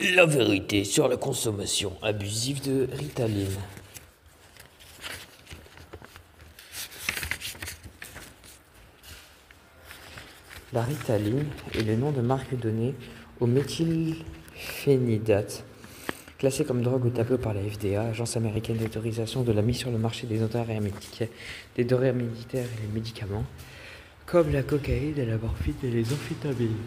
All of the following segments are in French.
La vérité sur la consommation abusive de Ritaline. La Ritaline est le nom de marque donné au méthylphénidate, classé comme drogue au tableau par la FDA, Agence américaine d'autorisation de la mise sur le marché des denrées médicales et les médicaments, comme la cocaïne, la morphine et les amphétamines.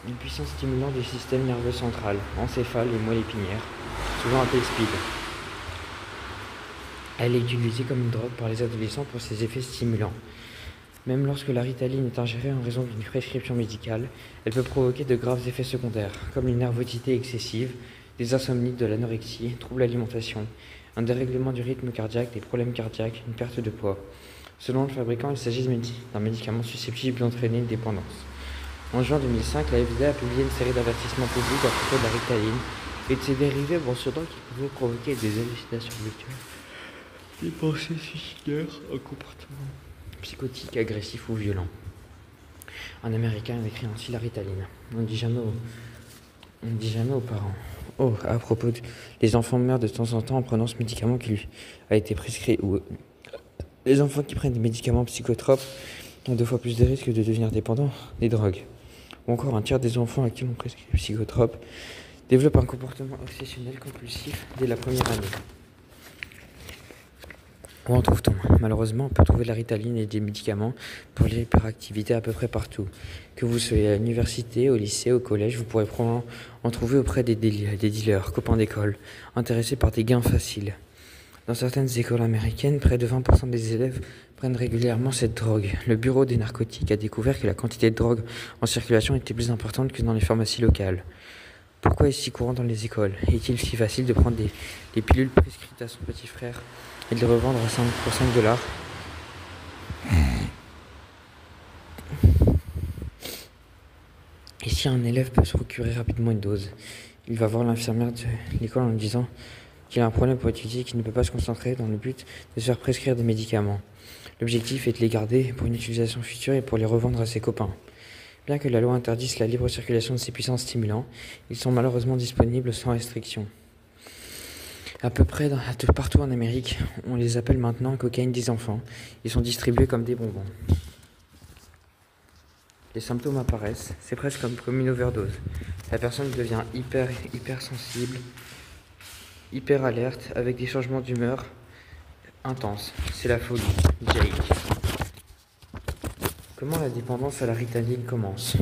Une puissance stimulant du système nerveux central, encéphale et moelle épinière, souvent appelée speed. Elle est utilisée comme une drogue par les adolescents pour ses effets stimulants. Même lorsque la Ritaline est ingérée en raison d'une prescription médicale, elle peut provoquer de graves effets secondaires, comme une nervosité excessive, des insomnies, de l'anorexie, troubles d'alimentation, un dérèglement du rythme cardiaque, des problèmes cardiaques, une perte de poids. Selon le fabricant, il s'agit d'un médicament susceptible d'entraîner une dépendance. En juin 2005, la FDA a publié une série d'avertissements publics à propos de la Ritaline et de ses dérivés mentionnant qu'ils pouvaient provoquer des hallucinations virtuelles, des pensées suicidaires, un comportement psychotique, agressif ou violent. Un Américain a écrit ainsi la Ritaline. On ne dit jamais aux parents. Oh, à propos, les enfants meurent de temps en temps en prenant ce médicament qui lui a été prescrit. Ou les enfants qui prennent des médicaments psychotropes ont 2 fois plus de risques de devenir dépendants des drogues. Ou encore un tiers des enfants à qui l'on prescrit des psychotropes développent un comportement obsessionnel compulsif dès la première année. Où en trouve-t-on ? Malheureusement, on peut trouver de la Ritaline et des médicaments pour l'hyperactivité à peu près partout. Que vous soyez à l'université, au lycée, au collège, vous pourrez probablement en trouver auprès des dealers, copains d'école, intéressés par des gains faciles. Dans certaines écoles américaines, près de 20% des élèves prennent régulièrement cette drogue. Le bureau des narcotiques a découvert que la quantité de drogue en circulation était plus importante que dans les pharmacies locales. Pourquoi est-ce si courant dans les écoles ? Est-il si facile de prendre des pilules prescrites à son petit frère et de les revendre pour 5 $? Et si un élève peut se procurer rapidement une dose, il va voir l'infirmière de l'école en lui disant qu'il a un problème pour étudier et qu'il ne peut pas se concentrer dans le but de se faire prescrire des médicaments. L'objectif est de les garder pour une utilisation future et pour les revendre à ses copains. Bien que la loi interdise la libre circulation de ces puissants stimulants, ils sont malheureusement disponibles sans restriction. À peu près partout en Amérique, on les appelle maintenant cocaïne des enfants. Ils sont distribués comme des bonbons. Les symptômes apparaissent, c'est presque comme une overdose. La personne devient hyper sensible, hyper alerte, avec des changements d'humeur intenses. C'est la folie. Jake. Comment la dépendance à la Ritaline commence ?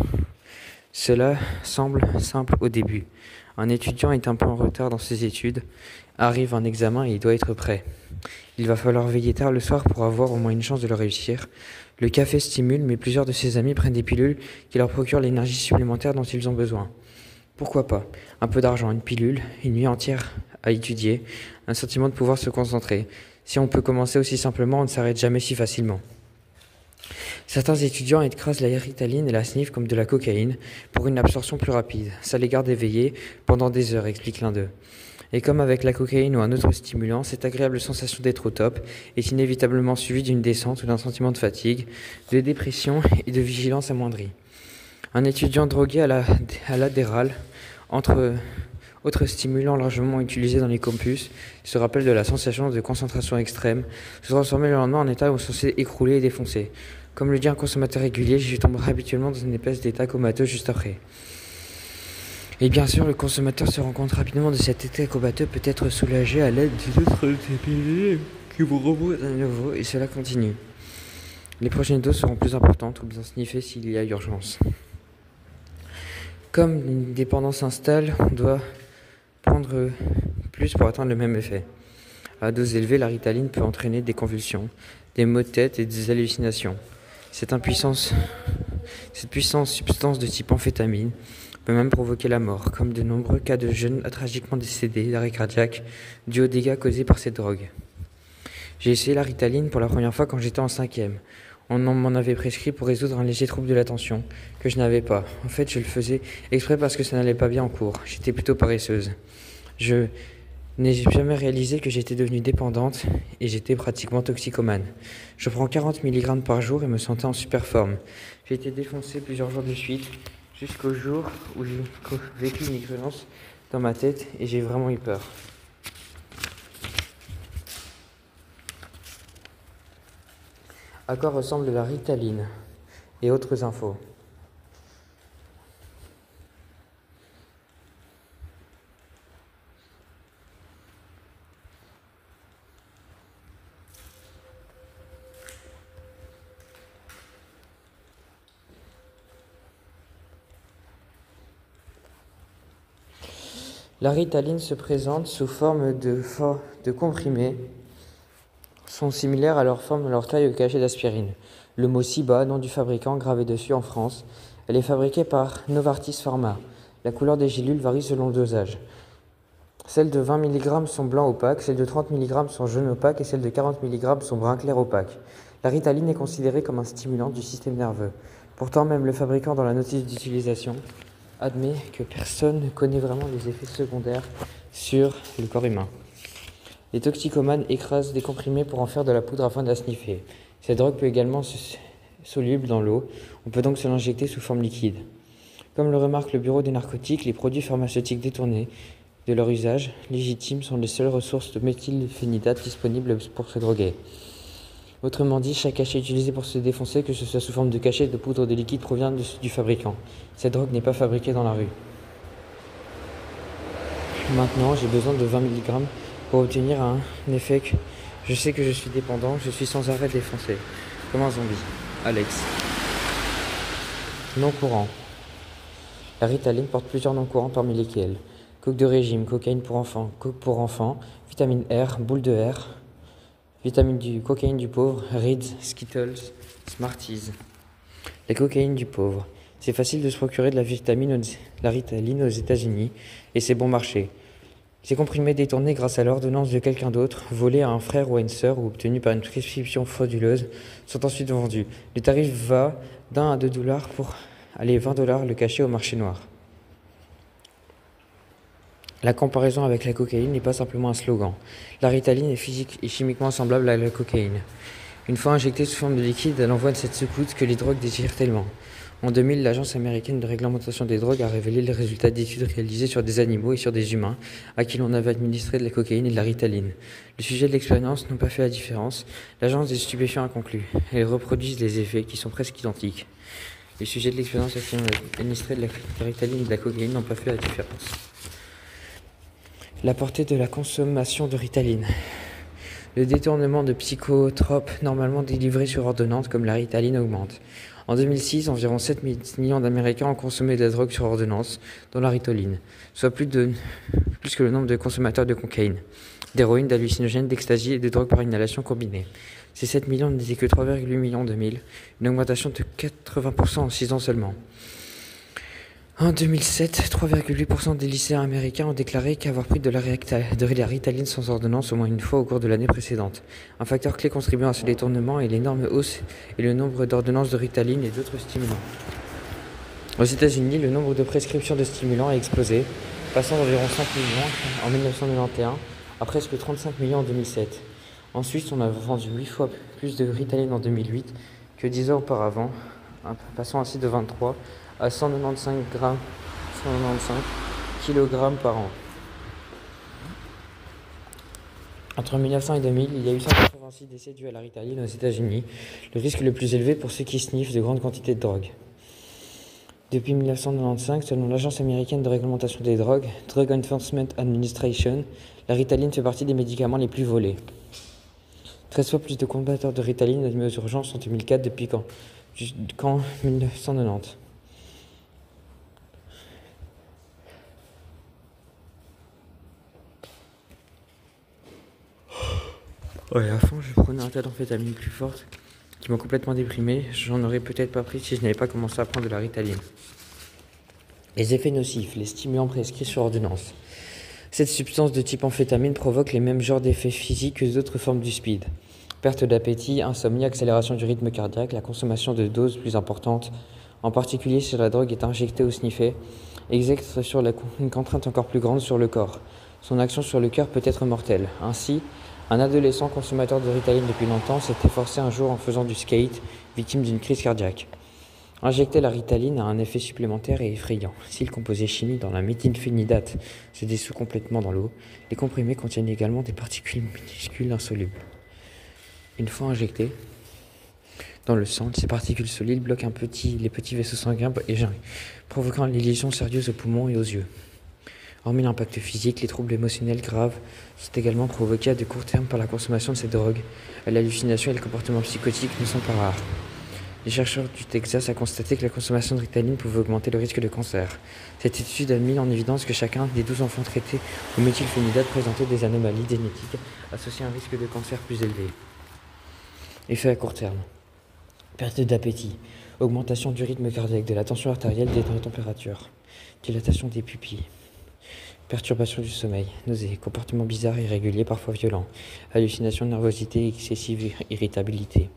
Cela semble simple au début. Un étudiant est un peu en retard dans ses études, arrive un examen et il doit être prêt. Il va falloir veiller tard le soir pour avoir au moins une chance de le réussir. Le café stimule, mais plusieurs de ses amis prennent des pilules qui leur procurent l'énergie supplémentaire dont ils ont besoin. Pourquoi pas ? Un peu d'argent, une pilule, une nuit entière à étudier, un sentiment de pouvoir se concentrer. Si on peut commencer aussi simplement, on ne s'arrête jamais si facilement. Certains étudiants écrasent la Ritaline et la sniffent comme de la cocaïne pour une absorption plus rapide. Ça les garde éveillés pendant des heures, explique l'un d'eux. Et comme avec la cocaïne ou un autre stimulant, cette agréable sensation d'être au top est inévitablement suivie d'une descente ou d'un sentiment de fatigue, de dépression et de vigilance amoindrie. Un étudiant drogué à l'Adderall, autre stimulant largement utilisé dans les campus, se rappelle de la sensation de concentration extrême, se transformer le lendemain en état où on est censé écrouler et défoncer. Comme le dit un consommateur régulier, j'y tomberai habituellement dans une espèce d'état comateux juste après. Et bien sûr, le consommateur se rend compte rapidement de cet état comateux peut être soulagé à l'aide d'autres pilules qui vous reposent à nouveau et cela continue. Les prochaines doses seront plus importantes ou bien sniffées s'il y a urgence. Comme une dépendance s'installe, on doit prendre plus pour atteindre le même effet. À dose élevée, la Ritaline peut entraîner des convulsions, des maux de tête et des hallucinations. Cette puissante substance de type amphétamine peut même provoquer la mort, comme de nombreux cas de jeunes tragiquement décédés d'arrêt cardiaque dû aux dégâts causés par cette drogue. J'ai essayé la Ritaline pour la première fois quand j'étais en 5e. On m'en avait prescrit pour résoudre un léger trouble de l'attention, que je n'avais pas. En fait, je le faisais exprès parce que ça n'allait pas bien en cours. J'étais plutôt paresseuse. Je n'ai jamais réalisé que j'étais devenue dépendante et j'étais pratiquement toxicomane. Je prends 40 mg par jour et me sentais en super forme. J'ai été défoncé plusieurs jours de suite. jusqu'au jour où j'ai vécu une expérience dans ma tête et j'ai vraiment eu peur. À quoi ressemble la Ritaline et autres infos. La Ritaline se présente sous forme de comprimés, sont similaires à leur forme, à leur taille au cachet d'aspirine. Le mot Ciba, nom du fabricant, gravé dessus en France. Elle est fabriquée par Novartis Pharma. La couleur des gélules varie selon le dosage. Celles de 20 mg sont blanc opaque, celles de 30 mg sont jaune opaque et celles de 40 mg sont brun clair opaque. La Ritaline est considérée comme un stimulant du système nerveux. Pourtant, même le fabricant dans la notice d'utilisation admet que personne ne connaît vraiment les effets secondaires sur le corps humain. Les toxicomanes écrasent des comprimés pour en faire de la poudre afin de la sniffer. Cette drogue peut également être soluble dans l'eau, on peut donc se l'injecter sous forme liquide. Comme le remarque le bureau des narcotiques, les produits pharmaceutiques détournés de leur usage légitime sont les seules ressources de méthylphénidate disponibles pour se droguer. Autrement dit, chaque cachet utilisé pour se défoncer, que ce soit sous forme de cachet, de poudre ou de liquide, provient du fabricant. Cette drogue n'est pas fabriquée dans la rue. Maintenant, j'ai besoin de 20 mg pour obtenir un effet que je sais que je suis dépendant, je suis sans arrêt défoncé. Comme un zombie. Alex. Noms courants. La Ritaline porte plusieurs noms courants parmi lesquels coke de régime, cocaïne pour enfants, coke pour enfants, vitamine R, boule de R, cocaïne du pauvre, Reeds, Skittles, Smarties. La cocaïne du pauvre. C'est facile de se procurer de la Ritaline aux États-Unis et c'est bon marché. Ces comprimés détournés grâce à l'ordonnance de quelqu'un d'autre, volés à un frère ou à une sœur ou obtenus par une prescription frauduleuse, sont ensuite vendus. Le tarif va d'1 à 2 $ pour aller 20 $ le cachet au marché noir. La comparaison avec la cocaïne n'est pas simplement un slogan. La Ritaline est physique et chimiquement semblable à la cocaïne. Une fois injectée sous forme de liquide, elle envoie cette secousse que les drogues désirent tellement. En 2000, l'Agence américaine de réglementation des drogues a révélé les résultats d'études réalisées sur des animaux et sur des humains à qui l'on avait administré de la cocaïne et de la Ritaline. Le sujet de l'expérience n'ont pas fait la différence. L'Agence des stupéfiants a conclu. Elles reproduisent les effets qui sont presque identiques. Les sujets de l'expérience à qui l'on a administré de la Ritaline et de la cocaïne n'ont pas fait la différence. La portée de la consommation de Ritaline. Le détournement de psychotropes normalement délivrés sur ordonnance comme la Ritaline augmente. En 2006, environ 7 millions d'Américains ont consommé de la drogue sur ordonnance, dont la Ritaline, soit plus que le nombre de consommateurs de cocaïne, d'héroïne, d'hallucinogènes, d'ecstasy et de drogues par inhalation combinées. Ces 7 millions n'étaient que 3,8 millions de mille, une augmentation de 80% en 6 ans seulement. En 2007, 3,8% des lycéens américains ont déclaré qu'avoir pris de la Ritaline sans ordonnance au moins une fois au cours de l'année précédente. Un facteur clé contribuant à ce détournement est l'énorme hausse et le nombre d'ordonnances de Ritaline et d'autres stimulants. Aux États-Unis, le nombre de prescriptions de stimulants a explosé, passant d'environ 5 millions en 1991 à presque 35 millions en 2007. En Suisse, on a vendu 8 fois plus de Ritaline en 2008 que 10 ans auparavant, passant ainsi de 23 à 195 kg par an. Entre 1900 et 2000, il y a eu 186 décès dus à la Ritaline aux États-Unis, le risque le plus élevé pour ceux qui sniffent de grandes quantités de drogue. Depuis 1995, selon l'Agence américaine de réglementation des drogues, Drug Enforcement Administration, la Ritaline fait partie des médicaments les plus volés. 13 fois plus de combattants de Ritaline admis aux urgences en 2004 depuis qu'en 1990. Ouais, à fond, je prenais un tas d'amphétamines plus fortes qui m'ont complètement déprimé. J'en aurais peut-être pas pris si je n'avais pas commencé à prendre de la Ritaline. Les effets nocifs, les stimulants prescrits sur ordonnance. Cette substance de type amphétamine provoque les mêmes genres d'effets physiques que d'autres formes du speed. Perte d'appétit, insomnie, accélération du rythme cardiaque, la consommation de doses plus importantes, en particulier si la drogue est injectée ou sniffée, exerce une contrainte encore plus grande sur le corps. Son action sur le cœur peut être mortelle. Ainsi, un adolescent consommateur de Ritaline depuis longtemps s'est efforcé un jour en faisant du skate, victime d'une crise cardiaque. Injecter la Ritaline a un effet supplémentaire et effrayant. Si le composé chimique dans la méthylphénidate se dissout complètement dans l'eau, les comprimés contiennent également des particules minuscules insolubles. Une fois injectées dans le sang, ces particules solides bloquent les petits vaisseaux sanguins et provoquant des lésions sérieuses aux poumons et aux yeux. Hormis l'impact physique, les troubles émotionnels graves sont également provoqués à de court terme par la consommation de cette drogue. L'hallucination et le comportement psychotique ne sont pas rares. Les chercheurs du Texas ont constaté que la consommation de Ritaline pouvait augmenter le risque de cancer. Cette étude a mis en évidence que chacun des 12 enfants traités au méthylphénidate présentait des anomalies génétiques associées à un risque de cancer plus élevé. Effet à court terme. Perte d'appétit, augmentation du rythme cardiaque, de la tension artérielle, des températures, dilatation des pupilles, perturbation du sommeil, nausées, comportements bizarres et irréguliers, parfois violents, hallucinations, nervosité, excessive irritabilité,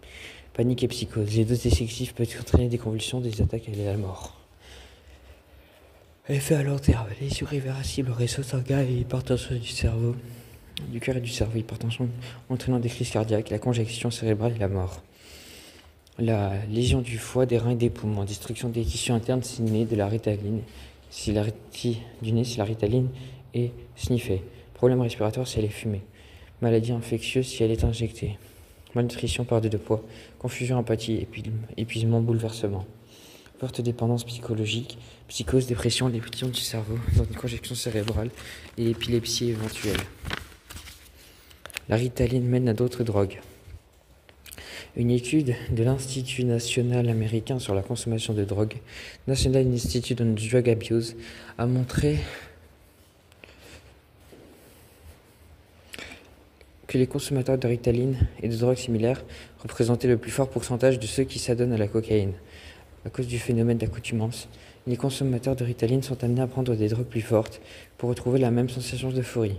panique et psychose. Les doses excessives peuvent entraîner des convulsions, des attaques et la mort. Effet à long terme, lésions irréversibles au réseau sanguin et hypertension du cerveau, du cœur et du cerveau, hypertension entraînant des crises cardiaques, la congestion cérébrale et la mort. La lésion du foie, des reins et des poumons, destruction des tissus internes si le nez de la Ritaline, si la Ritaline est sniffée. Problème respiratoire si elle est fumée. Maladie infectieuse si elle est injectée. Malnutrition, perte de poids, confusion, apathie, épuisement, bouleversement. Forte dépendance psychologique, psychose, dépression, lésions du cerveau, une congestion cérébrale et épilepsie éventuelle. La Ritaline mène à d'autres drogues. Une étude de l'Institut national américain sur la consommation de drogue, National Institute on Drug Abuse, a montré que les consommateurs de Ritaline et de drogues similaires représentaient le plus fort pourcentage de ceux qui s'adonnent à la cocaïne. À cause du phénomène d'accoutumance, les consommateurs de Ritaline sont amenés à prendre des drogues plus fortes pour retrouver la même sensation d'euphorie.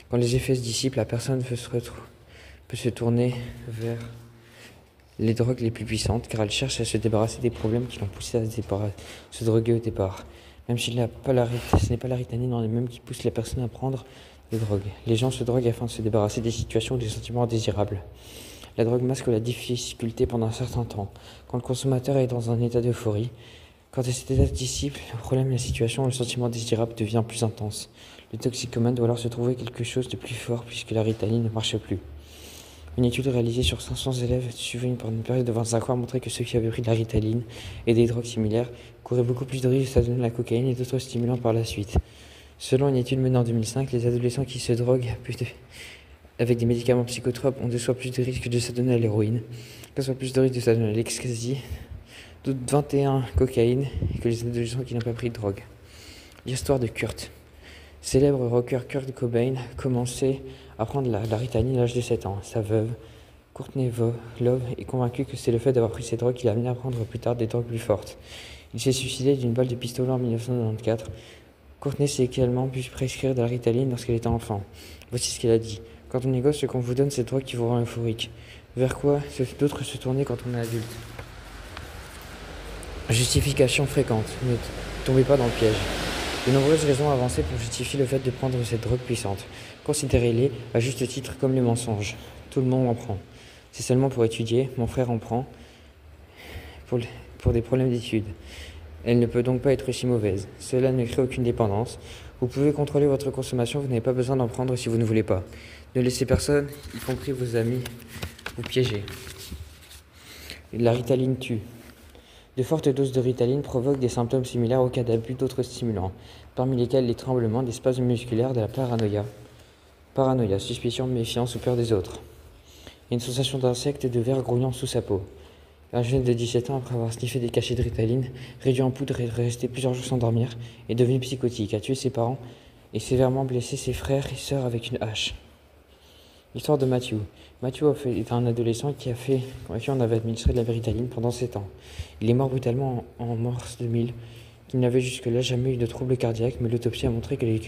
Quand les effets se dissipent, la personne peut se tourner vers les drogues les plus puissantes, car elle cherche à se débarrasser des problèmes qui l'ont poussé à se droguer au départ. Même si ce n'est pas la Ritaline en elle-même qui pousse les personnes à prendre des drogues. Les gens se droguent afin de se débarrasser des situations ou des sentiments indésirables. La drogue masque la difficulté pendant un certain temps. Quand le consommateur est dans un état d'euphorie, quand cet état se dissipe, le problème, la situation ou le sentiment désirable devient plus intense. Le toxicomane doit alors se trouver quelque chose de plus fort puisque la Ritaline ne marche plus. Une étude réalisée sur 500 élèves suivie pendant une période de 25 ans a montré que ceux qui avaient pris de la Ritaline et des drogues similaires couraient beaucoup plus de risques de s'adonner à la cocaïne et d'autres stimulants par la suite. Selon une étude menée en 2005, les adolescents qui se droguent avec des médicaments psychotropes ont 2 fois plus de risques de s'adonner à l'héroïne, 15 fois plus de risques de s'adonner à l'ecstasy, 21 cocaïne que les adolescents qui n'ont pas pris de drogue. L'histoire de Kurt. Célèbre rocker Kurt Cobain a commencé à prendre la Ritaline à l'âge de 7 ans. Sa veuve, Courtney Love, est convaincue que c'est le fait d'avoir pris ces drogues qui l'a amené à prendre plus tard des drogues plus fortes. Il s'est suicidé d'une balle de pistolet en 1994. Courtney s'est également pu prescrire de la Ritaline lorsqu'elle était enfant. Voici ce qu'elle a dit. Quand on négocie, ce qu'on vous donne, c'est drogue qui vous rend euphorique. Vers quoi d'autres se tourner quand on est adulte? Justification fréquente. Ne tombez pas dans le piège. De nombreuses raisons avancées pour justifier le fait de prendre cette drogue puissante. Considérez-les à juste titre comme les mensonges. Tout le monde en prend. C'est seulement pour étudier, mon frère en prend pour des problèmes d'études. Elle ne peut donc pas être si mauvaise. Cela ne crée aucune dépendance. Vous pouvez contrôler votre consommation, vous n'avez pas besoin d'en prendre si vous ne voulez pas. Ne laissez personne, y compris vos amis, vous piéger. La Ritaline tue. De fortes doses de Ritaline provoquent des symptômes similaires au cas d'abus d'autres stimulants, parmi lesquels les tremblements, des spasmes musculaires, de la paranoïa, suspicion, méfiance ou peur des autres. Et une sensation d'insecte et de vers grouillant sous sa peau. Un jeune de 17 ans, après avoir sniffé des cachets de Ritaline, réduit en poudre et resté plusieurs jours sans dormir, est devenu psychotique, a tué ses parents et sévèrement blessé ses frères et sœurs avec une hache. L'histoire de Matthew. Matthew est un adolescent à qui on avait administré de la Ritaline pendant 7 ans. Il est mort brutalement en mars 2000. Il n'avait jusque-là jamais eu de troubles cardiaques, mais l'autopsie a montré que les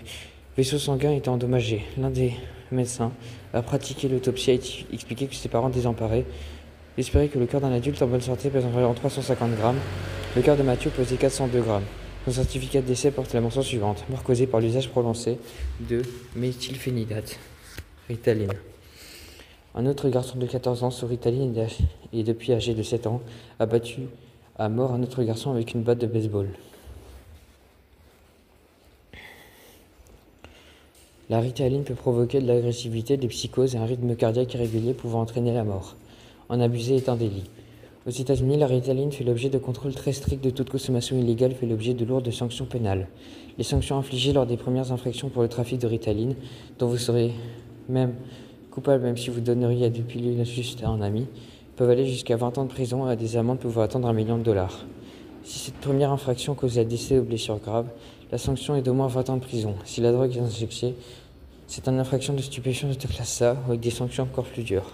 vaisseaux sanguins étaient endommagés. L'un des médecins a pratiqué l'autopsie et a expliqué que ses parents désemparés espéraient que le cœur d'un adulte en bonne santé pèse environ 350 grammes. Le cœur de Matthew pesait 402 grammes. Son certificat de décès porte la mention suivante: mort causée par l'usage prononcé de méthylphénidate, Ritaline. Un autre garçon de 14 ans sous Ritaline et depuis âgé de 7 ans a à mort un autre garçon avec une batte de baseball. La Ritaline peut provoquer de l'agressivité, des psychoses et un rythme cardiaque irrégulier pouvant entraîner la mort. En abuser est un délit. Aux États-Unis, la Ritaline fait l'objet de contrôles très stricts de toute consommation illégale fait l'objet de lourdes sanctions pénales. Les sanctions infligées lors des premières infractions pour le trafic de Ritaline, dont vous serez même coupable même si vous donneriez deux pilules juste à un ami, peuvent aller jusqu'à 20 ans de prison et à des amendes pouvant atteindre $1 million. Si cette première infraction cause un décès ou blessure grave, la sanction est d'au moins 20 ans de prison. Si la drogue est injectée, c'est une infraction de stupéfiants de classe A, avec des sanctions encore plus dures.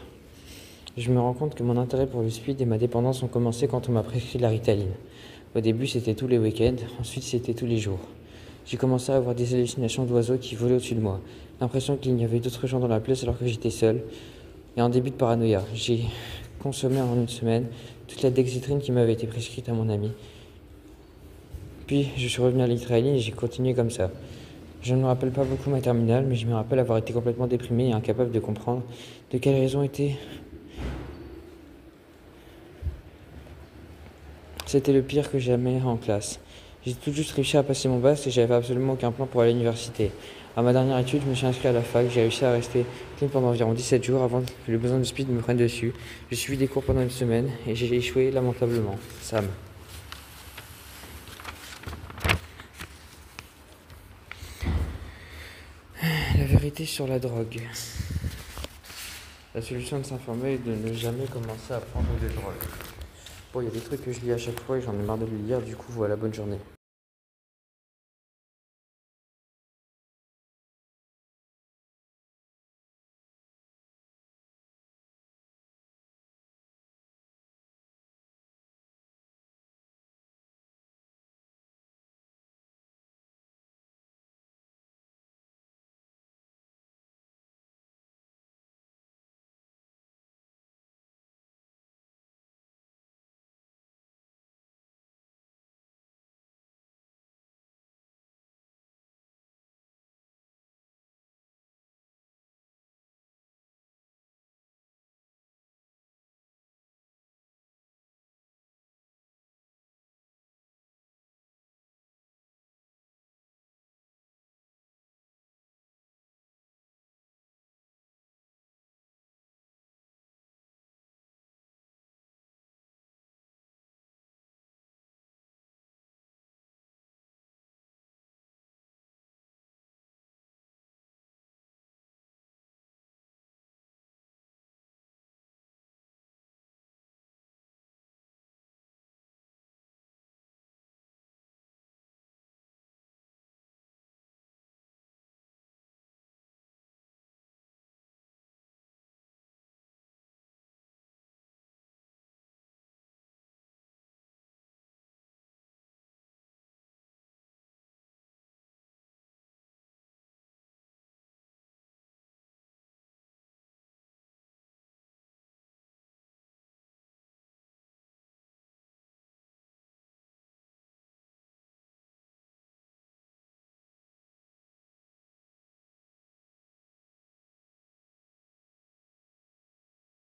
Je me rends compte que mon intérêt pour le speed et ma dépendance ont commencé quand on m'a prescrit de la Ritaline. Au début, c'était tous les week-ends, ensuite c'était tous les jours. J'ai commencé à avoir des hallucinations d'oiseaux qui volaient au-dessus de moi, l'impression qu'il y avait d'autres gens dans la pièce alors que j'étais seul, et un début de paranoïa. J'ai consommé en une semaine toute la dextrine qui m'avait été prescrite à mon ami. Puis je suis revenu à la Ritaline et j'ai continué comme ça. Je ne me rappelle pas beaucoup ma terminale, mais je me rappelle avoir été complètement déprimé et incapable de comprendre de quelle raison était. C'était le pire que jamais en classe. J'ai tout juste réussi à passer mon bac et j'avais absolument aucun plan pour aller à l'université. À ma dernière étude, je me suis inscrit à la fac, j'ai réussi à rester clean pendant environ 17 jours avant que le besoin de speed me prenne dessus. J'ai suivi des cours pendant une semaine et j'ai échoué lamentablement. Sam. La vérité sur la drogue. La solution de s'informer est de ne jamais commencer à prendre de drogue. Bon, il y a des trucs que je lis à chaque fois et j'en ai marre de le lire, du coup voilà, bonne journée.